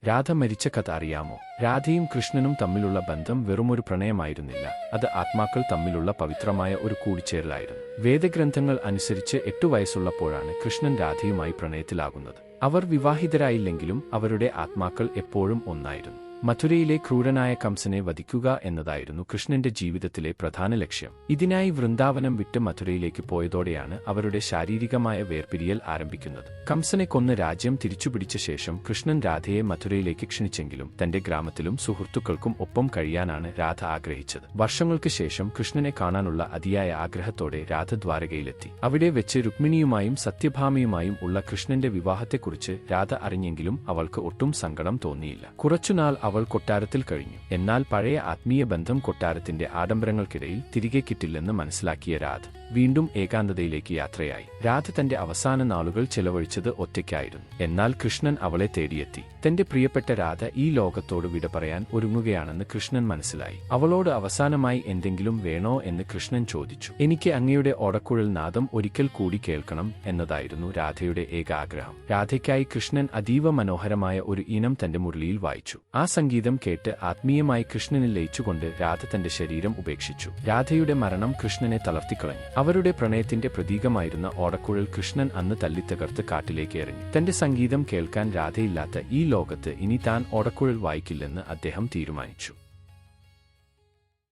രാധ മരിച്ച കഥ അറിയാമോ? രാധയും കൃഷ്ണനും തമ്മിലുള്ള ബന്ധം വെറുമൊരു പ്രണയമായിരുന്നില്ല, അത് ആത്മാക്കൾ തമ്മിലുള്ള പവിത്രമായ ഒരു കൂടിച്ചേരലായിരുന്നു. വേദഗ്രന്ഥങ്ങൾ അനുസരിച്ച് 8 വയസ്സുള്ളപ്പോഴാണ് കൃഷ്ണൻ രാധയുമായി പ്രണയത്തിലാകുന്നത്. അവർ വിവാഹിതരായില്ലെങ്കിലും അവരുടെ ആത്മാക്കൾ എപ്പോഴും ഒന്നായിരുന്നു. മഥുരയിലെ ക്രൂരനായ കംസനെ വധിക്കുക എന്നതായിരുന്നു കൃഷ്ണന്റെ ജീവിതത്തിലെ പ്രധാന ലക്ഷ്യം. ഇതിനായി വൃന്ദാവനം വിട്ട് മഥുരയിലേക്ക് പോയതോടെയാണ് അവരുടെ ശാരീരികമായ വേർപിരിയൽ ആരംഭിക്കുന്നത്. കംസനെ കൊന്ന് രാജ്യം തിരിച്ചുപിടിച്ച ശേഷം കൃഷ്ണൻ രാധയെ മഥുരയിലേക്ക് ക്ഷണിച്ചെങ്കിലും തന്റെ ഗ്രാമത്തിലും സുഹൃത്തുക്കൾക്കും ഒപ്പം കഴിയാനാണ് രാധ ആഗ്രഹിച്ചത്. വർഷങ്ങൾക്ക് ശേഷം കൃഷ്ണനെ കാണാനുള്ള അതിയായ ആഗ്രഹത്തോടെ രാധ ദ്വാരകയിലെത്തി. അവിടെ വെച്ച് രുക്മിണിയുമായും സത്യഭാമയുമായും ഉള്ള കൃഷ്ണന്റെ വിവാഹത്തെക്കുറിച്ച് രാധ അറിഞ്ഞെങ്കിലും അവൾക്ക് ഒട്ടും സങ്കടം തോന്നിയില്ല. കുറച്ചുനാൾ അവൾ കൊട്ടാരത്തിൽ കഴിഞ്ഞു. എന്നാൽ പഴയ ആത്മീയ ബന്ധം കൊട്ടാരത്തിന്റെ ആഡംബരങ്ങൾക്കിടയിൽ തിരികെ കിട്ടില്ലെന്ന് മനസ്സിലാക്കിയ രാധ വീണ്ടും ഏകാന്തതയിലേക്ക് യാത്രയായി. രാധ തന്റെ അവസാന നാളുകൾ ചെലവഴിച്ചത് ഒറ്റയ്ക്കായിരുന്നു. എന്നാൽ കൃഷ്ണൻ അവളെ തേടിയെത്തി. തന്റെ പ്രിയപ്പെട്ട രാധ ഈ ലോകത്തോട് വിട പറയാൻ ഒരുങ്ങുകയാണെന്ന് കൃഷ്ണൻ മനസ്സിലായി. അവളോട് അവസാനമായി എന്തെങ്കിലും വേണോ എന്ന് കൃഷ്ണൻ ചോദിച്ചു. എനിക്ക് അങ്ങയുടെ ഓടക്കുഴൽ നാദം ഒരിക്കൽ കൂടി കേൾക്കണം എന്നതായിരുന്നു രാധയുടെ ഏക ആഗ്രഹം. രാധയ്ക്കായി കൃഷ്ണൻ അതീവ മനോഹരമായ ഒരു ഈണം തന്റെ മുരളിയിൽ വായിച്ചു. ആ സംഗീതം കേട്ട് ആത്മീയമായി കൃഷ്ണനിൽ ലയിച്ചുകൊണ്ട് രാധ തന്റെ ശരീരം ഉപേക്ഷിച്ചു. രാധയുടെ മരണം കൃഷ്ണനെ തളർത്തിക്കളഞ്ഞു. അവരുടെ പ്രണയത്തിന്റെ പ്രതീകമായിരുന്ന ഓടക്കുഴൽ കൃഷ്ണൻ അന്ന് തല്ലിത്തകർത്ത് കാട്ടിലേക്ക് എറിഞ്ഞു. തന്റെ സംഗീതം കേൾക്കാൻ രാധയില്ലാത്ത ഈ ലോകത്ത് ഇനി താൻ ഓടക്കുഴൽ വായിക്കില്ലെന്ന് അദ്ദേഹം തീരുമാനിച്ചു.